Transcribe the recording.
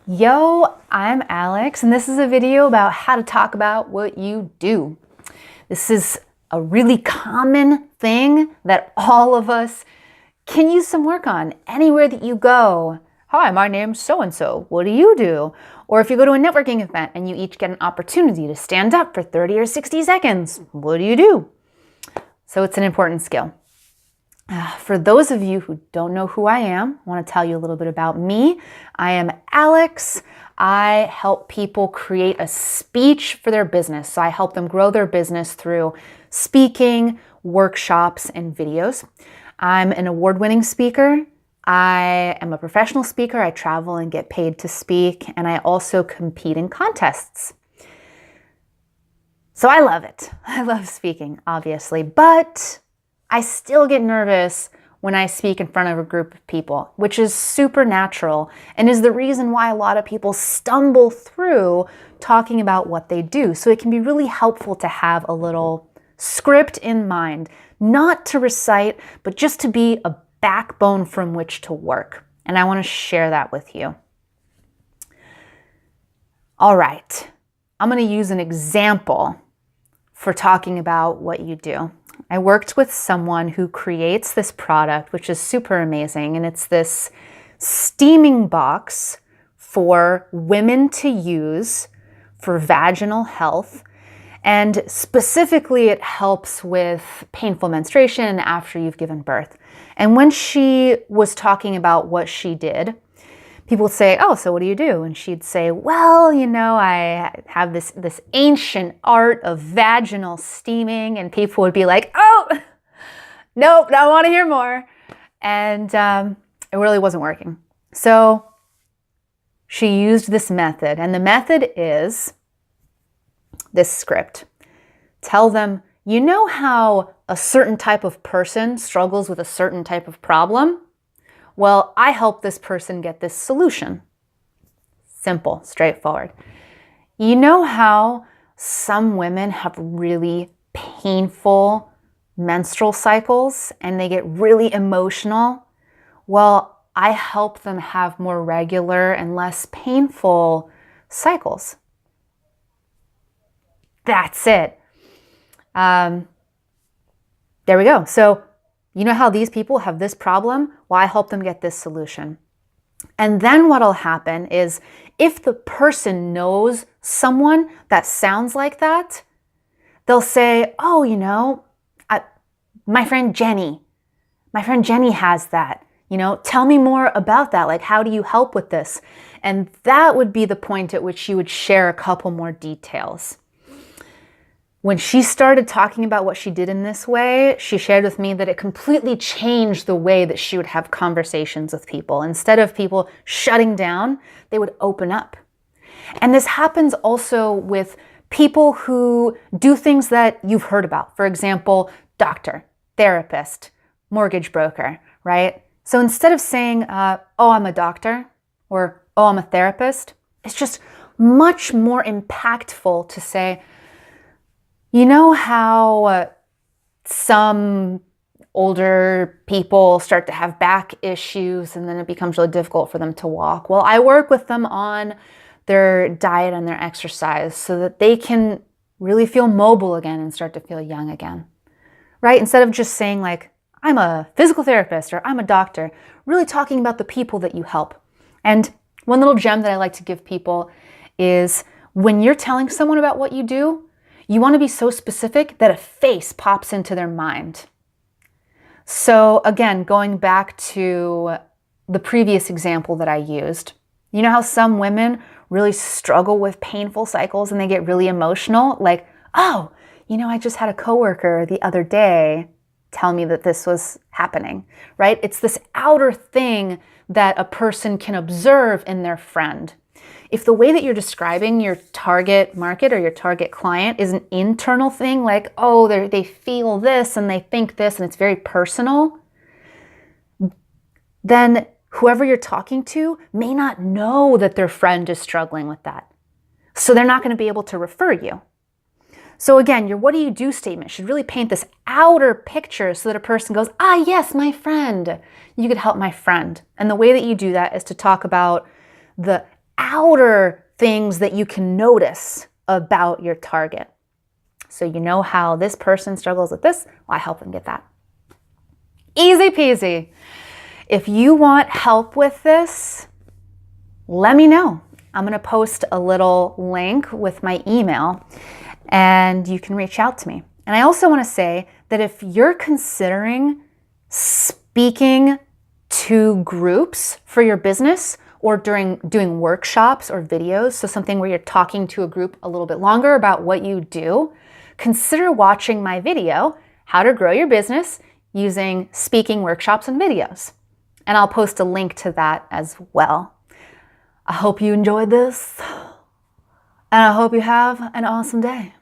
Yo, I'm Alex, and this is a video about how to talk about what you do. This is a really common thing that all of us can use some work on anywhere that you go. Hi, my name's so-and-so. What do you do? Or if you go to a networking event and you each get an opportunity to stand up for 30 or 60 seconds, what do you do? So it's an important skill. For those of you who don't know who I am, I want to tell you a little bit about me. I am Alex. I help people create a speech for their business. So I help them grow their business through speaking, workshops, and videos. I'm an award-winning speaker. I am a professional speaker. I travel and get paid to speak, and I also compete in contests. So I love it. I love speaking, obviously, but I still get nervous when I speak in front of a group of people, which is super natural and is the reason why a lot of people stumble through talking about what they do. So it can be really helpful to have a little script in mind, not to recite, but just to be a backbone from which to work. And I want to share that with you. All right, I'm going to use an example for talking about what you do. I worked with someone who creates this product, which is super amazing, and it's this steaming box for women to use for vaginal health. And specifically, it helps with painful menstruation after you've given birth. And when she was talking about what she did, people would say, "Oh, so what do you do?" And she'd say, "Well, I have this ancient art of vaginal steaming." And people would be like, "Oh, nope, I want to hear more." And it really wasn't working. So she used this method. And the method is this script. Tell them, you know how a certain type of person struggles with a certain type of problem? Well, I help this person get this solution. Simple, straightforward. You know how some women have really painful menstrual cycles and they get really emotional? Well, I help them have more regular and less painful cycles. That's it. There we go. So, you know how these people have this problem? Well, I help them get this solution. And then what'll happen is if the person knows someone that sounds like that, they'll say, "Oh, my friend Jenny has that. Tell me more about that. Like, how do you help with this?" And that would be the point at which you would share a couple more details. When she started talking about what she did in this way, she shared with me that it completely changed the way that she would have conversations with people. Instead of people shutting down, they would open up. And this happens also with people who do things that you've heard about. For example, doctor, therapist, mortgage broker, right? So instead of saying, "Oh, I'm a doctor," or "Oh, I'm a therapist," it's just much more impactful to say, "You know how some older people start to have back issues and then it becomes really difficult for them to walk? Well, I work with them on their diet and their exercise so that they can really feel mobile again and start to feel young again." Right? Instead of just saying like, "I'm a physical therapist" or "I'm a doctor," really talking about the people that you help. And one little gem that I like to give people is when you're telling someone about what you do, you want to be so specific that a face pops into their mind. So again, going back to the previous example that I used, you know how some women really struggle with painful cycles and they get really emotional? Like, "Oh, I just had a coworker the other day tell me that this was happening," right? It's this outer thing that a person can observe in their friend. If the way that you're describing your target market or your target client is an internal thing, like, "Oh, they feel this and they think this," and it's very personal, then whoever you're talking to may not know that their friend is struggling with that. So they're not going to be able to refer you. So again, your "what do you do" statement should really paint this outer picture so that a person goes, "Ah, yes, my friend. You could help my friend." And the way that you do that is to talk about the outer things that you can notice about your target. So you know how this person struggles with this, well, I help them get that. Easy peasy. If you want help with this, let me know. I'm going to post a little link with my email and you can reach out to me. And I also want to say that if you're considering speaking to groups for your business or doing workshops or videos, so something where you're talking to a group a little bit longer about what you do, consider watching my video, How to Grow Your Business Using Speaking Workshops and Videos. And I'll post a link to that as well. I hope you enjoyed this, and I hope you have an awesome day.